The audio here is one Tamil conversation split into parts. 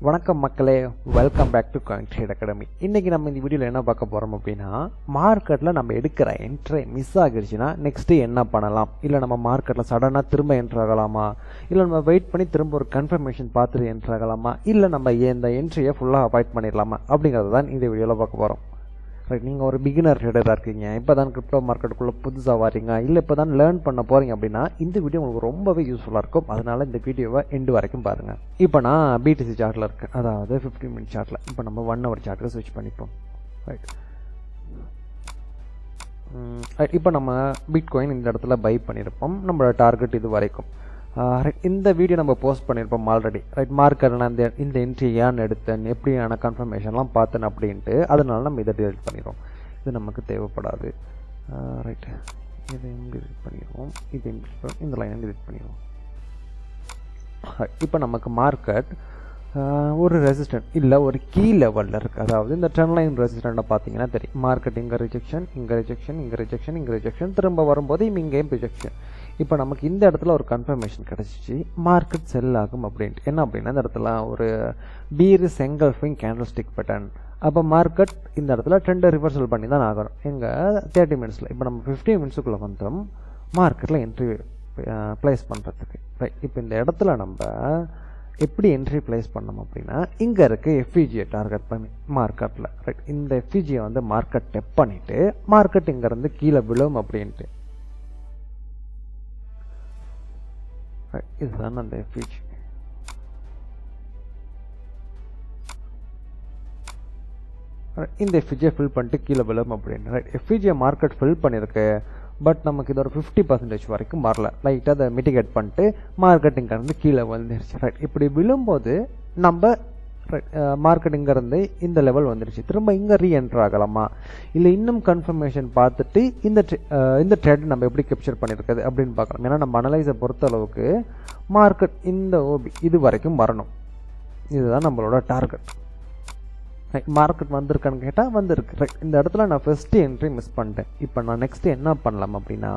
வணக்கம் மக்களே, welcome back to coin trade academy. இன்றைக்கி நம்ம இந்த வீடியோவில் என்ன பார்க்க போகிறோம் அப்படின்னா, மார்க்கெட்டில் நம்ம எடுக்கிற என்ட்ரி மிஸ் ஆகிடுச்சுன்னா நெக்ஸ்ட்டு என்ன பண்ணலாம், இல்லை நம்ம மார்க்கெட்டில் சடனாக திரும்ப என்ட்ரு ஆகலாமா, இல்லை நம்ம வெயிட் பண்ணி திரும்ப ஒரு கன்ஃபர்மேஷன் பார்த்துட்டு என்ட்ரு ஆகலாமா, இல்லை நம்ம இந்த என்ட்ரியை ஃபுல்லாக அவாய்ட் பண்ணிடலாமா அப்படிங்கிறது தான் இந்த வீடியோவில் பார்க்க போகிறோம். ரைட், நீங்கள் ஒரு பிகினர் ட்ரேடராக இருக்கீங்க, இப்போ தான் கிரிப்டோ மார்க்கெட்டுக்குள்ளே புதுசாக வரீங்க, இல்லை இப்போ தான் லேர்ன் பண்ண போகிறீங்க அப்படின்னா இந்த வீடியோ உங்களுக்கு ரொம்பவே யூஸ்ஃபுல்லாக இருக்கும். அதனால் இந்த வீடியோவை எண்டு வரைக்கும் பாருங்கள். இப்போ நான் பிடிசி சார்ட்டில் இருக்கேன், அதாவது 15 மினிட் சார்ட்டில். இப்போ நம்ம 1 ஹவர் சார்ட்டுக்கு ஸ்விட்ச் பண்ணிப்போம். ரைட், இப்போ நம்ம பிட்காயின் இந்த இடத்துல பை பண்ணியிருப்போம். நம்மளோட டார்கெட் இது வரைக்கும். இந்த வீடியோ நம்ம போஸ்ட் பண்ணியிருப்போம் ஆல்ரெடி. ரைட், மார்க்கெட்டில் இந்த என்ட்ரி ஏன் எடுத்தேன், எப்படியான கன்ஃபர்மேஷன்லாம் பார்த்தேன் அப்படின்ட்டு. அதனால நம்ம இதை டிலீட் பண்ணிடுவோம், இது நமக்கு தேவைப்படாது. ரைட், இதை டிலீட் பண்ணிடுவோம், இது இந்த லைனை டிலீட் பண்ணிடுவோம். இப்போ நமக்கு மார்க்கெட் ஒரு ரெசிஸ்டன்ட் இல்லை ஒரு கீ லெவலில் இருக்குது. அதாவது இந்த ட்ரெண்ட் லைன் ரெசிஸ்டண்ட்டை பார்த்தீங்கன்னா தெரியும். மார்க்கெட் இங்கே ரிஜெக்ஷன், இங்கே ரிஜெக்ஷன், இங்கே ரிஜெக்ஷன், இங்கே ரிஜெக்ஷன், திரும்ப வரும்போது இங்கேயும் ரிஜெக்ஷன். இப்போ நமக்கு இந்த இடத்துல ஒரு கன்ஃபர்மேஷன் கிடச்சிச்சு மார்க்கெட் செல் ஆகும் அப்படின்ட்டு. என்ன அப்படின்னா, இந்த இடத்துல ஒரு Peiris engulfing candle stick pattern. அப்போ மார்க்கெட் இந்த இடத்துல ட்ரெண்டை ரிவர்சல் பண்ணி தான் ஆகணும் எங்கள் 30 மினிட்ஸில். இப்போ நம்ம 15 மினிட்ஸுக்குள்ளே வந்தோம் மார்க்கெட்டில் என்ட்ரி ப்ளேஸ் பண்ணுறதுக்கு. ரைட், இப்போ இந்த இடத்துல நம்ம எப்படி என்ட்ரி ப்ளேஸ் பண்ணோம் அப்படின்னா, இங்கே இருக்க எஃப்இஜியை டார்கெட் பண்ணி மார்க்கெட்டில். ரைட், இந்த எஃப்இஜியை வந்து மார்க்கெட் டெப் பண்ணிவிட்டு மார்க்கெட் இங்கேருந்து கீழே விழும் அப்படின்ட்டு. இதுதான் அந்த எஃப்இஜி. இந்த எஃப்இஜியை ஃபில் பண்ணிட்டு கீழே விழும் அப்படின்னு. ரைட், எஃப்இஜியை மார்க்கெட் ஃபில் பண்ணியிருக்கு, பட் நமக்கு இது ஒரு 50% வரைக்கும் வரல. லைட்டாக அதை மிட்டிகேட் பண்ணிட்டு மார்க்கெட்டிங்கேருந்து கீழே வந்துருச்சு. ரைட், இப்படி விழும்போது நம்ம மார்க்கெட்டிங்கேருந்து இந்த லெவல் வந்துருச்சு. திரும்ப இங்கே ரீஎன்ட்ரு ஆகலாமா, இல்லை இன்னும் கன்ஃபர்மேஷன் பார்த்துட்டு இந்த ட்ரேட் நம்ம எப்படி கேப்சர் பண்ணியிருக்குது அப்படின்னு பார்க்கலாம். ஏன்னா நம்ம அனலைஸை பொறுத்த அளவுக்கு மார்க்கெட் இந்த ஓபி இது வரைக்கும் வரணும், இதுதான் நம்மளோட டார்கெட். மார்க்கெட் வந்திருக்கான்னு கேட்டால் வந்திருக்கு. ரைட், இந்த இடத்துல நான் ஃபஸ்ட்டு என்ட்ரி மிஸ் பண்ணிட்டேன். இப்போ நான் நெக்ஸ்ட்டு என்ன பண்ணலாம் அப்படின்னா,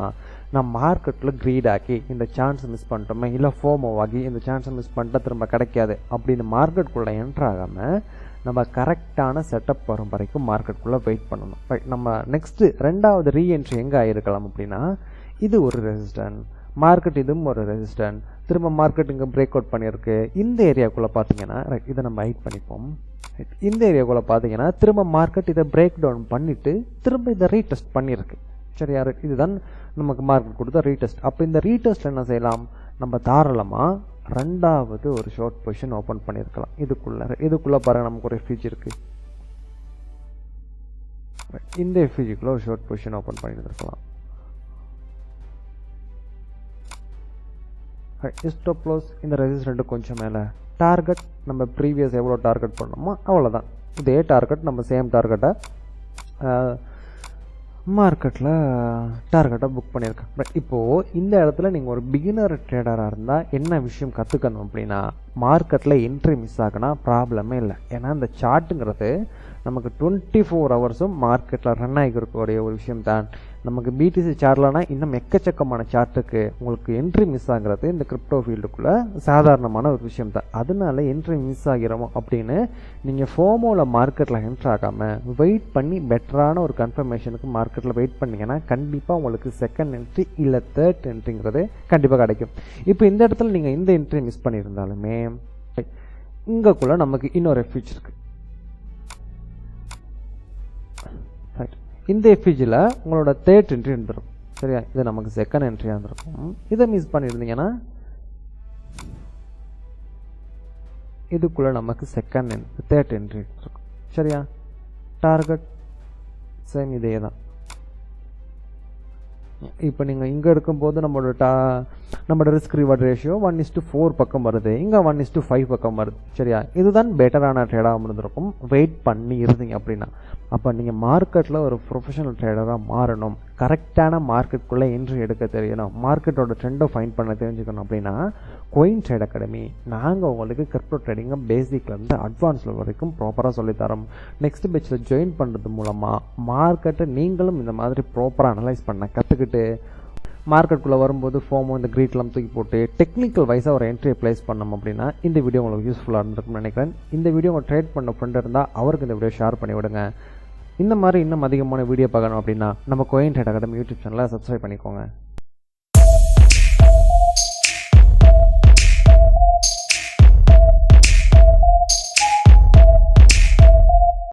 நான் மார்க்கெட்டில் க்ரீட் ஆக்கி இந்த சான்ஸை மிஸ் பண்ணிட்டோமே, இல்லை ஃபோமோ ஆகி இந்த சான்ஸை மிஸ் பண்ணிட்டா திரும்ப கிடைக்காது அப்படின்னு மார்க்கெட்டுக்குள்ளே என்ட்ரு ஆகாமல் நம்ம கரெக்டான செட்டப் வரும் வரைக்கும் மார்க்கெட்டுக்குள்ளே வெயிட் பண்ணணும். ரைட், நம்ம நெக்ஸ்ட்டு ரெண்டாவது ரீஎன்ட்ரி எங்கே ஆகிருக்கலாம் அப்படின்னா, இது ஒரு ரெசிஸ்டன்ட், மார்க்கெட் இதுவும் ஒரு ரெசிஸ்டன்ட், திரும்ப மார்க்கெட் இங்கே பிரேக் அவுட் பண்ணியிருக்கு. இந்த ஏரியாக்குள்ளே பார்த்தீங்கன்னா, ரைட், இதை நம்ம ஹைட் பண்ணிப்போம். இந்த ஏரியாக்குள்ளே பார்த்தீங்கன்னா திரும்ப மார்க்கெட் இதை பிரேக் டவுன் பண்ணிவிட்டு திரும்ப இதை ரீடெஸ்ட் பண்ணியிருக்கு. சரியா, இதுதான் நமக்கு மார்க்கெட் கொடுத்த ரீடெஸ்ட். அப்போ இந்த ரீடெஸ்ட் என்ன செய்யலாம், நம்ம தாராளமாக ரெண்டாவது ஒரு ஷார்ட் பொசிஷன் ஓப்பன் பண்ணியிருக்கலாம். இதுக்குள்ளே பாருங்கள், நமக்கு ஒரு எஃப்இஜி இருக்குது. இந்த எஃப்இஜிக்குள்ளே ஒரு ஷார்ட் பொசிஷன் ஓப்பன் பண்ணியிருக்கலாம். ஸ்டாப் லாஸ் இந்த ரெசிஸ்டன்ட் கொஞ்சம் மேலே, டார்கெட் நம்ம ப்ரீவியஸ் எவ்வளோ டார்கெட் பண்ணோமோ அவ்வளோதான், இதே டார்கெட் நம்ம சேம் டார்கெட்டை மார்க்கெட்டில் டார்கெட்டை புக் பண்ணியிருக்கேன். பட் இப்போது இந்த இடத்துல நீங்கள் ஒரு பிகினர் ட்ரேடராக இருந்தால் என்ன விஷயம் கற்றுக்கணும் அப்படின்னா, மார்க்கெட்டில் என்ட்ரி மிஸ் ஆகுனா ப்ராப்ளமே இல்லை. ஏன்னா இந்த சார்ட்டுங்கிறது நமக்கு 24 ஹவர்ஸும் மார்க்கெட்டில் ரன் ஆகிருக்கக்கூடிய ஒரு விஷயம் தான். நமக்கு பிடிசி சார்ட்லனா இன்னும் எக்கச்சக்கமான சார்ட்டுக்கு உங்களுக்கு என்ட்ரி மிஸ் ஆகிறது இந்த கிரிப்டோ ஃபீல்டுக்குள்ளே சாதாரணமான ஒரு விஷயம் தான். அதனால என்ட்ரி மிஸ் ஆகிறோம் அப்படின்னு நீங்கள் ஃபோமோவில் மார்க்கெட்டில் என்ட்ரு ஆகாமல் வெயிட் பண்ணி பெட்டரான ஒரு கன்ஃபர்மேஷனுக்கு மார்க்கெட்டில் வெயிட் பண்ணிங்கன்னா கண்டிப்பாக உங்களுக்கு செகண்ட் என்ட்ரி இல்லை தேர்ட் என்ட்ரிங்கிறது கண்டிப்பாக கிடைக்கும். இப்போ இந்த இடத்துல நீங்கள் இந்த என்ட்ரி மிஸ் பண்ணியிருந்தாலுமே இங்கக்குள்ளே நமக்கு இன்னொரு எஃப்இஜி இருக்குது. இந்த எஃப்இஜியில் உங்களோட தேர்ட் என்ட்ரி இருந்துடும். சரியா, இது நமக்கு செகண்ட் என்ட்ரியாக இருந்திருக்கும். இதை மிஸ் பண்ணியிருந்தீங்கன்னா இதுக்குள்ளே நமக்கு தேர்ட் என்ட்ரி இருக்கும். சரியா, டார்கெட் சேம் இதே தான். இப்போ நீங்கள் இங்கே இருக்கும்போது நம்மளோட ரிஸ்க் ரிவார்ட் ரேஷியோ 1:4 பக்கம் வருது, இங்கே 1:5 பக்கம் வருது. சரியா, இதுதான் பெட்டரான ட்ரேடாக இருந்திருக்கும் வெயிட் பண்ணி இருந்தீங்க அப்படின்னா. அப்போ நீங்கள் மார்க்கெட்டில் ஒரு ப்ரொஃபஷனல் ட்ரேடராக மாறணும், கரெக்டான மார்க்கெட்டுக்குள்ளே என்ட்ரி எடுக்க தெரியணும், மார்க்கெட்டோட ட்ரெண்டை ஃபைண்ட் பண்ண தெரிஞ்சுக்கணும் அப்படின்னா கோயின் ட்ரேட் அகாடமி நாங்கள் உங்களுக்கு கிரிப்டோ ட்ரேடிங்கை பேசிக்லேருந்து அட்வான்ஸில் வரைக்கும் ப்ராப்பராக சொல்லித்தரோம். நெக்ஸ்ட் பேட்சில் ஜாயின் பண்ணுறது மூலமாக மார்க்கெட்டை நீங்களும் இந்த மாதிரி ப்ராப்பராக அனலைஸ் பண்ண கற்றுக்கிட்டு மார்க்கெட்டுக்குள்ளே வரும்போது ஃபோமோ இந்த க்ரீட்லாம் தூக்கி போட்டு டெக்னிக்கல் வைஸாக ஒரு என்ட்ரியை ப்ளேஸ் பண்ணோம் அப்படின்னா இந்த வீடியோ உங்களுக்கு யூஸ்ஃபுல்லாக இருந்திருக்கும்னு நினைக்கிறேன். இந்த வீடியோ உங்கள் ட்ரேட் பண்ண ஃப்ரெண்ட் இருந்தால் அவருக்கு இந்த வீடியோ ஷேர் பண்ணி விடுங்க. இந்த மாதிரி இன்னும் அதிகமான வீடியோ பார்க்கணும் அப்படின்னா நம்ம கோயின் ட்ரேட் அகாடமி யூடியூப் சேனலை சப்ஸ்கிரைப் பண்ணிக்கோங்க.